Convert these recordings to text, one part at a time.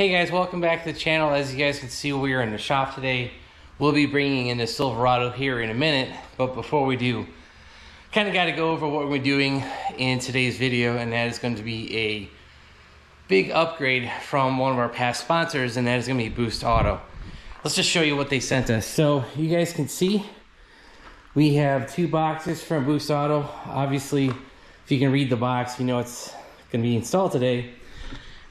Hey guys, welcome back to the channel. As you guys can see, we are in the shop today. We'll be bringing in the Silverado here in a minute, but before we do, kind of got to go over what we're doing in today's video, and that is going to be a big upgrade from one of our past sponsors, and that is going to be Boost Auto. Let's just show you what they sent us. So you guys can see we have two boxes from Boost Auto. Obviously, if you can read the box, you know it's going to be installed today.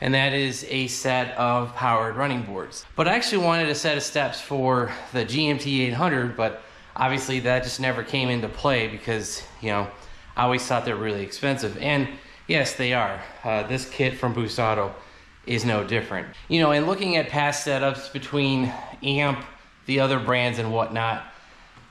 And that is a set of powered running boards. But I actually wanted a set of steps for the GMT 800, but obviously that just never came into play because, you know, I always thought they're really expensive. And yes, they are. This kit from Boost Auto is no different. You know, and looking at past setups between AMP, the other brands and whatnot,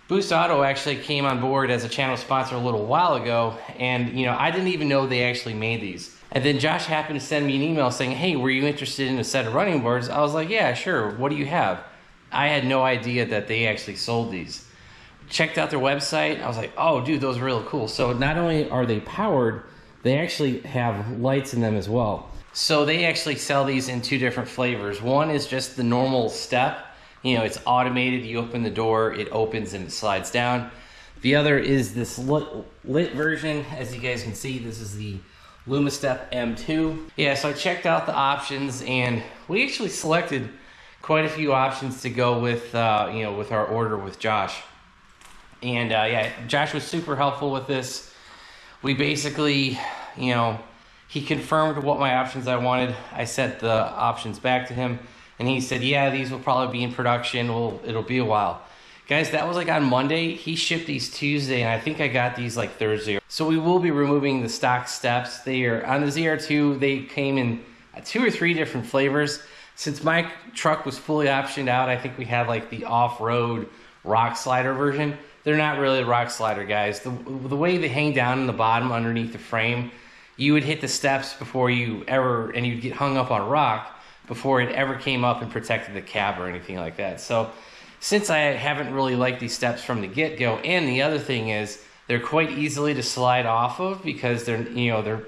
Boost Auto actually came on board as a channel sponsor a little while ago, and you know, I didn't even know they actually made these. And then Josh happened to send me an email saying, hey, were you interested in a set of running boards? I was like, yeah, sure, what do you have? I had no idea that they actually sold these. Checked out their website, I was like, oh dude, those are really cool. So not only are they powered, they actually have lights in them as well. So they actually sell these in two different flavors. One is just the normal step. You know, it's automated, you open the door, it opens and it slides down. The other is this lit version. As you guys can see, this is the Lumastep M2. Yeah, so I checked out the options and we actually selected quite a few options to go with, you know, with our order with Josh. And yeah, Josh was super helpful with this. We basically, you know, he confirmed what my options I wanted. I sent the options back to him. And he said, yeah, these will probably be in production. Well, it'll be a while. Guys, that was like on Monday. He shipped these Tuesday, and I think I got these like Thursday. So we will be removing the stock steps. They are on the ZR2. They came in 2 or 3 different flavors. Since my truck was fully optioned out, I think we had like the off-road rock slider version. They're not really a rock slider, guys. The way they hang down in the bottom underneath the frame, you would hit the steps before you ever, and you'd get hung up on rock before it ever came up and protected the cab or anything like that. So since I haven't really liked these steps from the get-go, and the other thing is they're quite easily to slide off of because they're, you know,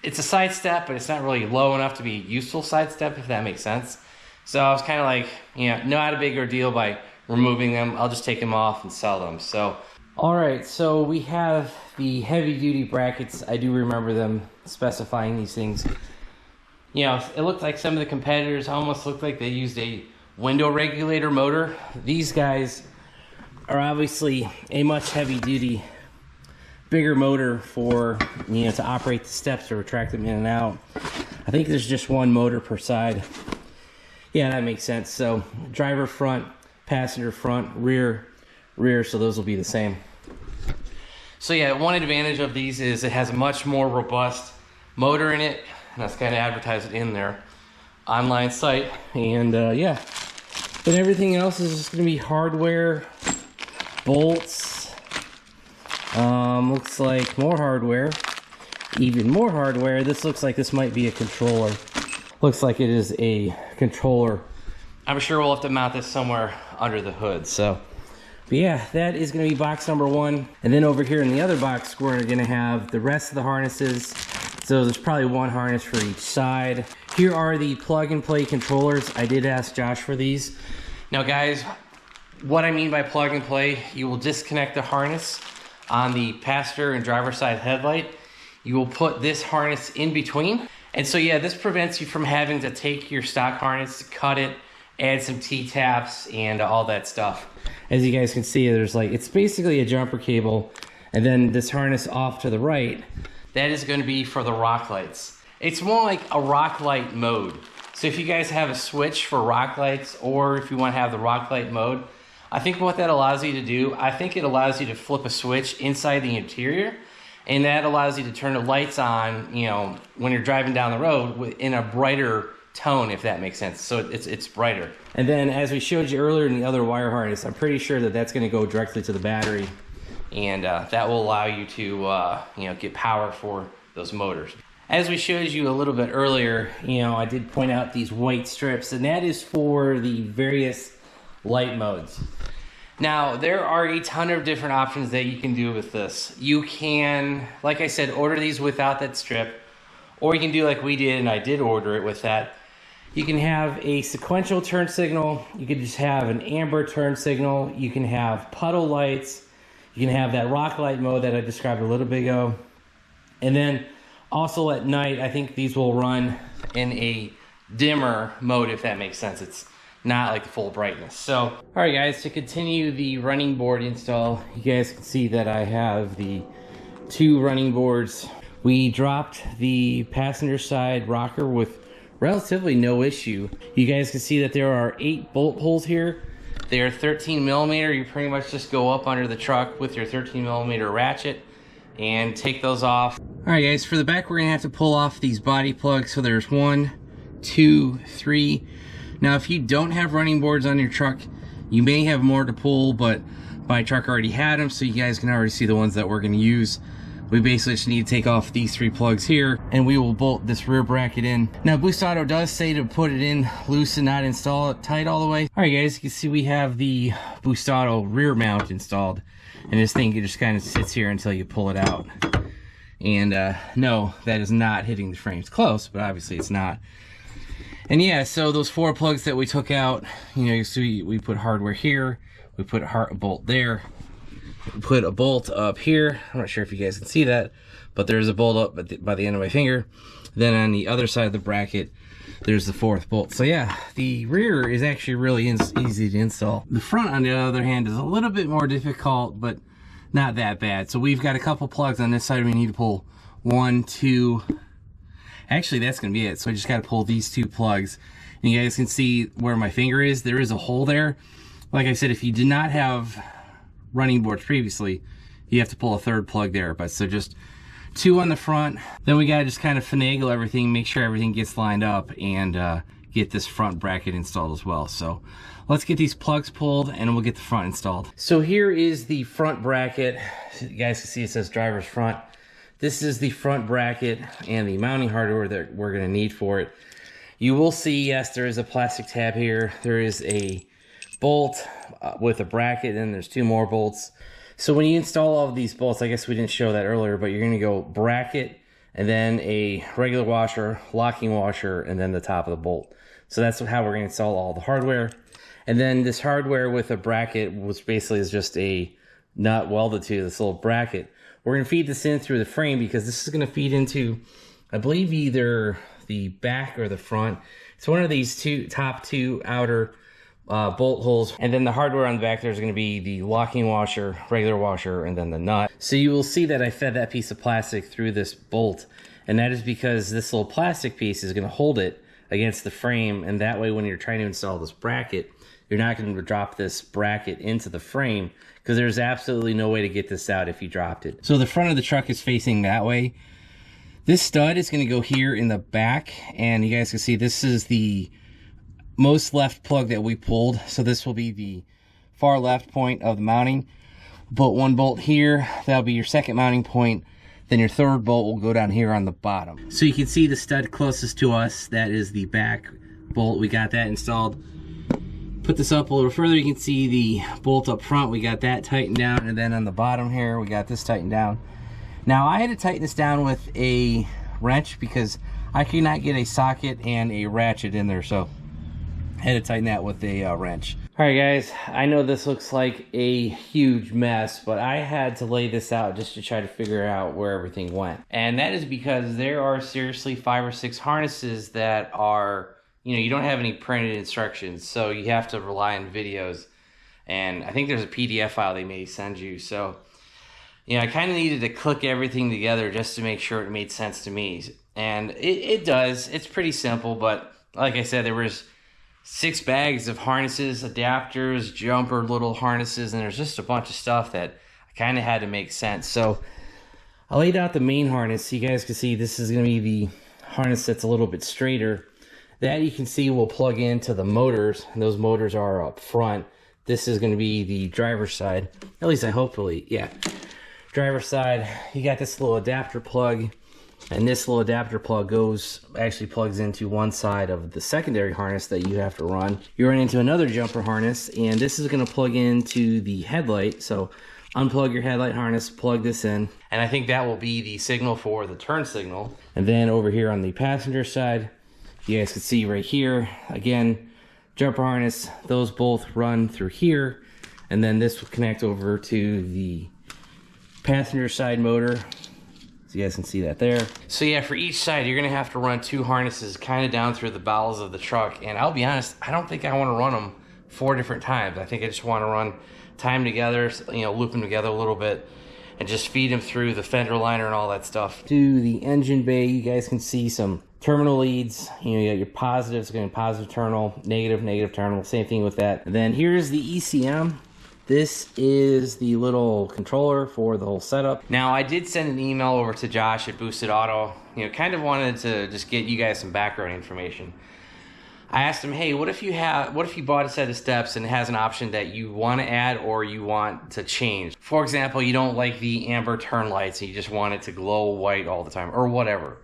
it's a side step, but it's not really low enough to be a useful side step, if that makes sense. So I was kind of like, you know, not a big deal by removing them. I'll just take them off and sell them. So, all right, so we have the heavy-duty brackets. I do remember them specifying these things. You know, it looked like some of the competitors almost looked like they used a window regulator motor. These guys are obviously a much heavy-duty, bigger motor for, you know, to operate the steps or retract them in and out. I think there's just one motor per side. Yeah, that makes sense. So driver front, passenger front, rear, so those will be the same. So yeah, one advantage of these is it has a much more robust motor in it. And that's kind of advertised in their online site. And yeah, but everything else is just going to be hardware, bolts. Looks like more hardware, even more hardware. This looks like this might be a controller. Looks like it is a controller. I'm sure we'll have to mount this somewhere under the hood. So, but yeah, that is going to be box number 1. And then over here in the other box, we're going to have the rest of the harnesses. So there's probably one harness for each side. Here are the plug-and-play controllers. I did ask Josh for these. Now guys, what I mean by plug-and-play, you will disconnect the harness on the passenger and driver side headlight. You will put this harness in between. And so yeah, this prevents you from having to take your stock harness, cut it, add some T-taps and all that stuff. As you guys can see, there's like, it's basically a jumper cable, and then this harness off to the right, that is going to be for the rock lights. It's more like a rock light mode. So if you guys have a switch for rock lights, or if you want to have the rock light mode, I think what that allows you to do, I think it allows you to flip a switch inside the interior, and that allows you to turn the lights on, you know, when you're driving down the road in a brighter tone, if that makes sense. So it's brighter. And then as we showed you earlier in the other wire harness, I'm pretty sure that that's going to go directly to the battery. And that will allow you to, you know, get power for those motors. As we showed you a little bit earlier, you know, I did point out these white strips, and that is for the various light modes. Now, there are a ton of different options that you can do with this. You can, like I said, order these without that strip, or you can do like we did, and I did order it with that. You can have a sequential turn signal. You can just have an amber turn signal. You can have puddle lights. You can have that rock light mode that I described a little bit ago. And then also at night, I think these will run in a dimmer mode, if that makes sense. It's not like the full brightness. So, all right guys, to continue the running board install, you guys can see that I have the 2 running boards. We dropped the passenger side rocker with relatively no issue. You guys can see that there are 8 bolt holes here. They are 13 millimeter. You pretty much just go up under the truck with your 13 millimeter ratchet and take those off. All right guys, for the back, we're gonna have to pull off these body plugs. So there's 1, 2, 3. Now, if you don't have running boards on your truck, you may have more to pull, but my truck already had them, so you guys can already see the ones that we're gonna use. We basically just need to take off these 3 plugs here, and we will bolt this rear bracket in. Now, Boost Auto does say to put it in loose and not install it tight all the way. All right, guys, you can see we have the Boost Auto rear mount installed, and this thing just kind of sits here until you pull it out. And no, that is not hitting the frame. It's close, but obviously it's not. And yeah, so those 4 plugs that we took out, you know, you see we put hardware here, we put a bolt there, put a bolt up here. I'm not sure if you guys can see that, but there's a bolt up by the end of my finger. Then on the other side of the bracket, there's the 4th bolt. So yeah, the rear is actually really easy to install. The front, on the other hand, is a little bit more difficult, but not that bad. So we've got a couple plugs on this side. We need to pull 1, 2. Actually, that's gonna be it. So I just gotta pull these 2 plugs. And you guys can see where my finger is. There is a hole there. Like I said, if you did not have running boards previously, you have to pull a 3rd plug there. But so just 2 on the front. Then we gotta just kind of finagle everything, make sure everything gets lined up, and get this front bracket installed as well. So let's get these plugs pulled and we'll get the front installed. So here is the front bracket. You guys can see it says driver's front. This is the front bracket and the mounting hardware that we're gonna need for it. You will see, yes, there is a plastic tab here. There is a bolt with a bracket, and there's 2 more bolts. So when you install all of these bolts, I guess we didn't show that earlier, but you're gonna go bracket and then a regular washer, locking washer, and then the top of the bolt. So that's how we're gonna install all the hardware. And then this hardware with a bracket, which basically is just a nut welded to this little bracket. We're gonna feed this in through the frame because this is gonna feed into, I believe, either the back or the front. It's one of these top two outer bolt holes, and then the hardware on the back there's going to be the locking washer, regular washer, and then the nut. So you will see that I fed that piece of plastic through this bolt, and that is because this little plastic piece is going to hold it against the frame, and that way when you're trying to install this bracket, you're not going to drop this bracket into the frame, because there's absolutely no way to get this out if you dropped it. So the front of the truck is facing that way. This stud is going to go here in the back, and you guys can see this is the most left plug that we pulled. So this will be the far left point of the mounting. Put one bolt here, that'll be your second mounting point. Then your third bolt will go down here on the bottom. So you can see the stud closest to us, that is the back bolt. We got that installed. Put this up a little further, you can see the bolt up front, we got that tightened down, and then on the bottom here, we got this tightened down. Now I had to tighten this down with a wrench because I could not get a socket and a ratchet in there, so I had to tighten that with a wrench. All right guys, I know this looks like a huge mess, but I had to lay this out just to try to figure out where everything went. And that is because there are seriously 5 or 6 harnesses that are, you don't have any printed instructions, so you have to rely on videos. And I think there's a PDF file they may send you. So, I kind of needed to click everything together just to make sure it made sense to me. And it does. It's pretty simple, but like I said, there was 6 bags of harnesses, adapters, jumper little harnesses, and there's just a bunch of stuff that I kind of had to make sense. So I laid out the main harness. So you guys can see this is going to be the harness that's a little bit straighter. That you can see will plug into the motors, and those motors are up front. This is going to be the driver's side. At least yeah. Driver's side, you got this little adapter plug, and this little adapter plug actually plugs into one side of the secondary harness that you have to run. You run into another jumper harness, and this is going to plug into the headlight. So unplug your headlight harness, plug this in, and I think that will be the signal for the turn signal. And then over here on the passenger side, You guys can see right here, again, jumper harness, those both run through here, and then this will connect over to the passenger side motor. So you guys can see that there. So yeah, for each side, you're gonna have to run 2 harnesses kind of down through the bowels of the truck. And I'll be honest, I don't think I wanna run them 4 different times. I think I just wanna run time together, you know, loop them together a little bit and just feed them through the fender liner and all that stuff. To the engine bay, you guys can see some terminal leads. You know, you got your positives, going positive terminal, negative terminal, same thing with that. And then here's the ECM. This is the little controller for the whole setup. Now, I did send an email over to Josh at Boosted Auto, you know, kind of wanted to just get you guys some background information. I asked him, hey, what if you bought a set of steps and it has an option that you want to add or you want to change? For example, you don't like the amber turn lights and you just want it to glow white all the time or whatever.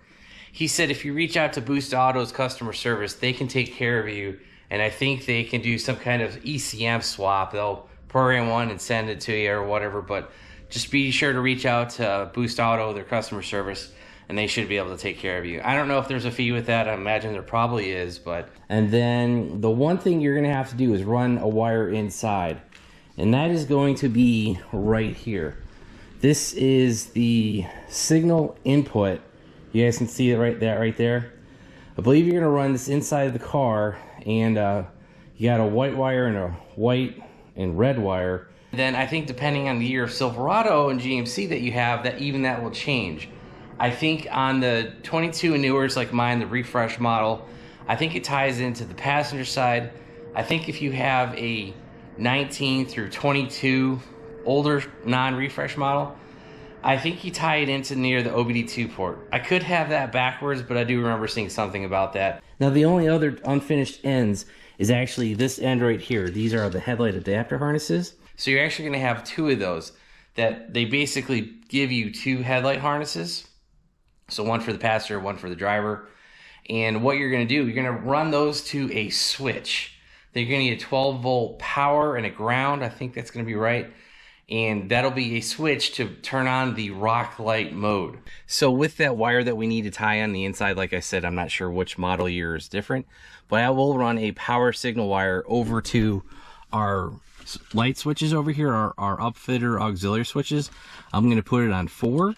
He said if you reach out to Boosted Auto's customer service, they can take care of you, and I think they can do some kind of ECM swap. They'll program one and send it to you or whatever, but just be sure to reach out to Boosted Auto, their customer service, and they should be able to take care of you. I don't know if there's a fee with that. I imagine there probably is, but... And then the one thing you're gonna have to do is run a wire inside, and that is going to be right here. This is the signal input. You guys can see it right there. I believe you're gonna run this inside of the car, and you got a white wire and a white and red wire. Then I think depending on the year of Silverado and GMC that you have, that will change. I think on the 22 and newers like mine, the refresh model, I think it ties into the passenger side. I think if you have a 19 through 22 older non-refresh model, I think you tie it into near the OBD2 port. I could have that backwards, but I do remember seeing something about that. Now the only other unfinished ends is actually this end right here. These are the headlight adapter harnesses. So you're actually gonna have 2 of those that they basically give you 2 headlight harnesses. So one for the passenger, one for the driver. And what you're gonna do, you're gonna run those to a switch. Then you're gonna need a 12-volt power and a ground. I think that's gonna be right. And that'll be a switch to turn on the rock light mode. So with that wire that we need to tie on the inside, like I said, I'm not sure which model year is different, but I will run a power signal wire over to our light switches over here, our upfitter auxiliary switches. I'm gonna put it on 4.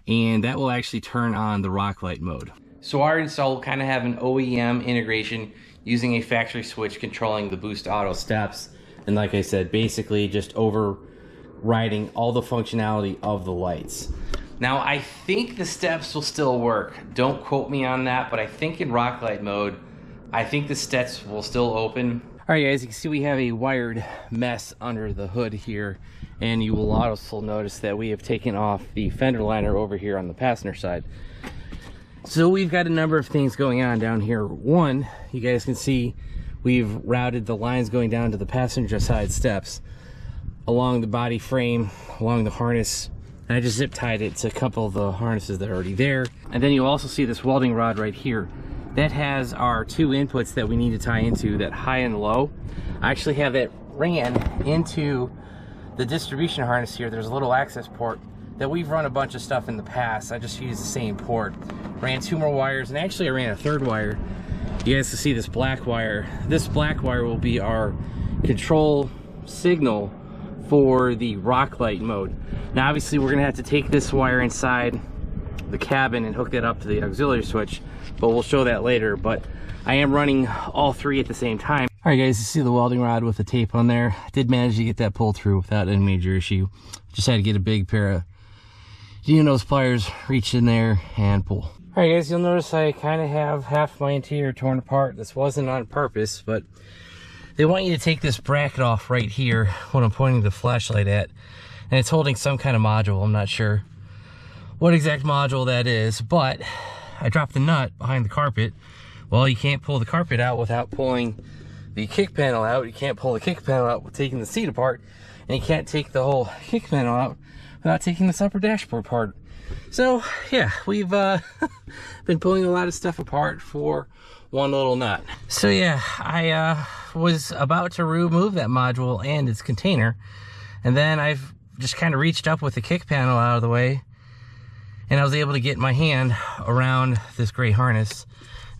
And that will actually turn on the rock light mode. So our install will kind of have an OEM integration using a factory switch controlling the Boosted Auto steps. And like I said, basically just overriding all the functionality of the lights. Now I think the steps will still work. Don't quote me on that, but I think in rock light mode, I think the steps will still open. All right guys, you can see we have a wired mess under the hood here, and you will also notice that we have taken off the fender liner over here on the passenger side. So we've got a number of things going on down here. One, you guys can see we've routed the lines going down to the passenger side steps along the body frame, along the harness, and I just zip tied it to a couple of the harnesses that are already there. And then you'll also see this welding rod right here. That has our 2 inputs that we need to tie into, that high and low. I actually have that ran into the distribution harness here. There's a little access port that we've run a bunch of stuff in the past. I just used the same port. Ran 2 more wires, and actually I ran a 3rd wire. You guys can see this black wire. This black wire will be our control signal for the rock light mode. Now obviously we're gonna have to take this wire inside the cabin and hook that up to the auxiliary switch, but we'll show that later. But I am running all 3 at the same time. All right guys, you see the welding rod with the tape on there. I did manage to get that pulled through without any major issue. Just had to get a big pair of nose pliers, reach in there and pull. All right guys, you'll notice I kind of have half my interior torn apart. This wasn't on purpose, but they want you to take this bracket off right here, what I'm pointing the flashlight at, and it's holding some kind of module. I'm not sure what exact module that is, but I dropped the nut behind the carpet. Well, you can't pull the carpet out without pulling the kick panel out. You can't pull the kick panel out without taking the seat apart, and you can't take the whole kick panel out without taking this upper dashboard apart. So yeah, we've been pulling a lot of stuff apart for one little nut. So yeah, I was about to remove that module and its container, and then I've just kind of reached up with the kick panel out of the way, and I was able to get my hand around this gray harness.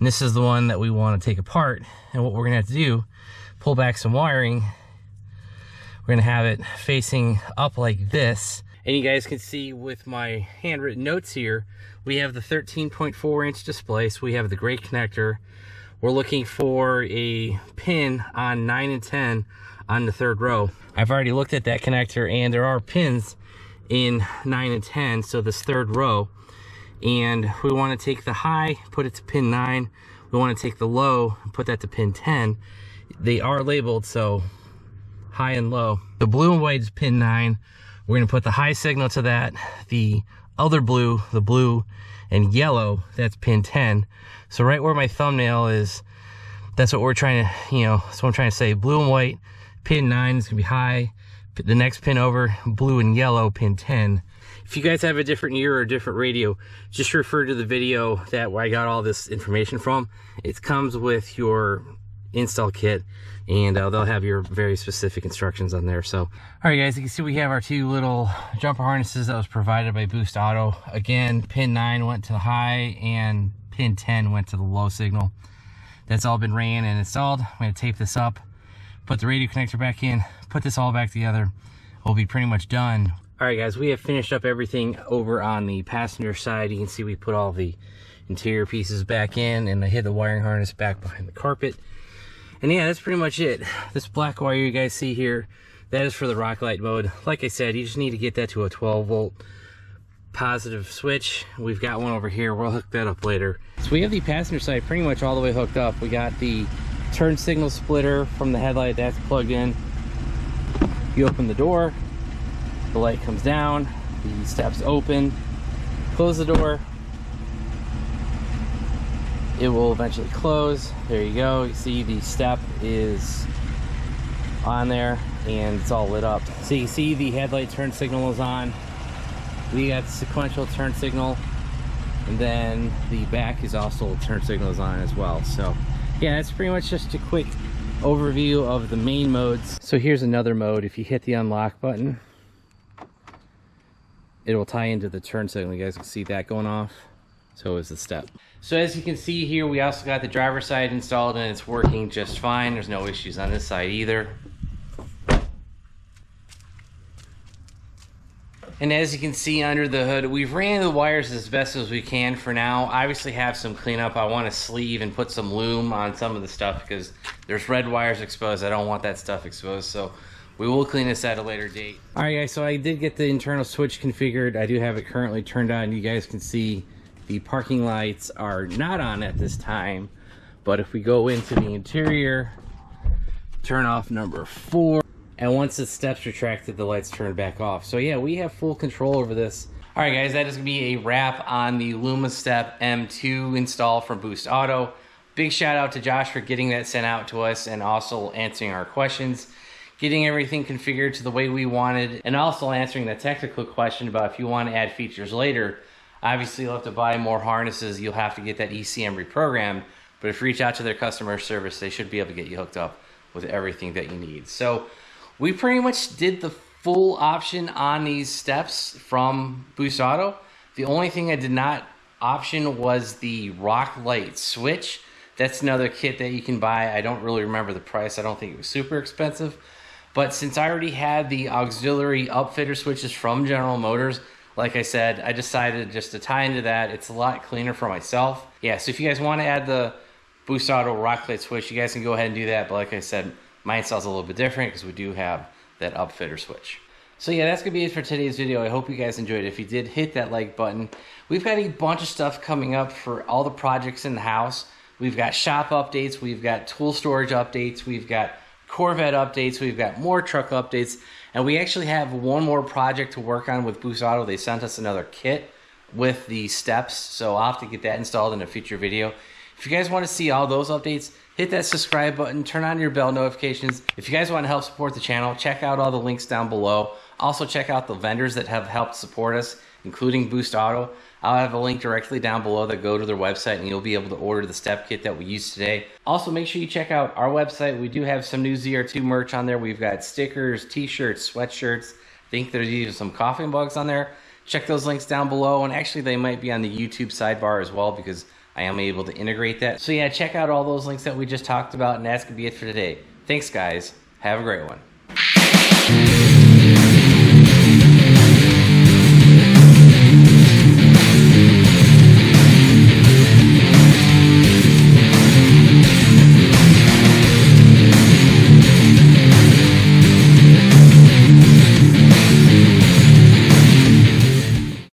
And this is the one that we want to take apart. And what we're gonna have to do, pull back some wiring. We're gonna have it facing up like this. And you guys can see with my handwritten notes here, we have the 13.4 inch display. So we have the gray connector. We're looking for a pin on 9 and 10 on the third row. I've already looked at that connector and there are pins in 9 and 10, so this third row. And we want to take the high, put it to pin 9. We want to take the low and put that to pin 10. They are labeled, so high and low. The blue and white is pin 9. We're going to put the high signal to that. The other blue, the blue and yellow, that's pin 10. So right where my thumbnail is, that's what we're trying to, that's what I'm trying to say. Blue and white, pin 9 is going to be high. The next pin over, blue and yellow, pin 10. If you guys have a different year or a different radio, just refer to the video that where I got all this information from. It comes with your install kit, and they'll have your very specific instructions on there. So, all right, guys, you can see we have our two little jumper harnesses that was provided by Boost Auto. Again, pin 9 went to the high, and pin 10 went to the low signal. That's all been ran and installed. I'm going to tape this up, put the radio connector back in, put this all back together. We'll be pretty much done. All right, guys, we have finished up everything over on the passenger side. You can see we put all the interior pieces back in, and I hid the wiring harness back behind the carpet. And yeah, that's pretty much it. This black wire you guys see here, that is for the rock light mode. Like I said, you just need to get that to a 12 volt positive switch. We've got one over here. We'll hook that up later. So we have the passenger side pretty much all the way hooked up. We got the turn signal splitter from the headlight, that's plugged in. You open the door, the light comes down, the steps open, close the door, it will eventually close. There you go. You see the step is on there and it's all lit up. So you see the headlight turn signal is on. We got sequential turn signal, and then the back is also turn signal is on as well. So yeah, that's pretty much just a quick overview of the main modes. So here's another mode. If you hit the unlock button, it will tie into the turn signal. You guys can see that going off. So is the step. So as you can see here, we also got the driver's side installed and it's working just fine. There's no issues on this side either. And as you can see under the hood, we've ran the wires as best as we can for now. Obviously have some cleanup. I want to sleeve and put some loom on some of the stuff because there's red wires exposed. I don't want that stuff exposed. So we will clean this at a later date. All right, guys, so I did get the internal switch configured. I do have it currently turned on. You guys can see the parking lights are not on at this time. But if we go into the interior, turn off number 4. And once the steps retracted, the lights turn back off. So yeah, we have full control over this. All right, guys, that is gonna be a wrap on the Lumastep M2 install from Boost Auto. Big shout out to Josh for getting that sent out to us and also answering our questions, getting everything configured to the way we wanted, and also answering the technical question about if you want to add features later. Obviously, you'll have to buy more harnesses. You'll have to get that ECM reprogrammed. But if you reach out to their customer service, they should be able to get you hooked up with everything that you need. So we pretty much did the full option on these steps from Boost Auto. The only thing I did not option was the rock light switch. That's another kit that you can buy. I don't really remember the price. I don't think it was super expensive. But since I already had the auxiliary upfitter switches from General Motors, like I said, I decided just to tie into that. It's a lot cleaner for myself. Yeah, so if you guys want to add the Boost Auto rock light switch, you guys can go ahead and do that. But like I said, my install's a little bit different because we do have that upfitter switch. So yeah, that's gonna be it for today's video. I hope you guys enjoyed it. If you did, hit that like button. We've got a bunch of stuff coming up for all the projects in the house. We've got shop updates, we've got tool storage updates, we've got Corvette updates, we've got more truck updates, and we actually have one more project to work on with Boost Auto. They sent us another kit with the steps, so I'll have to get that installed in a future video. If you guys want to see all those updates, hit that subscribe button, turn on your bell notifications. If you guys want to help support the channel, check out all the links down below. Also check out the vendors that have helped support us, including Boost Auto. I'll have a link directly down below that go to their website and you'll be able to order the step kit that we used today. Also make sure you check out our website. We do have some new ZR2 merch on there. We've got stickers, t-shirts, sweatshirts. I think there's even some coffee mugs on there. Check those links down below, and actually they might be on the YouTube sidebar as well because I am able to integrate that. So yeah, check out all those links that we just talked about, and that's gonna be it for today. Thanks guys, have a great one.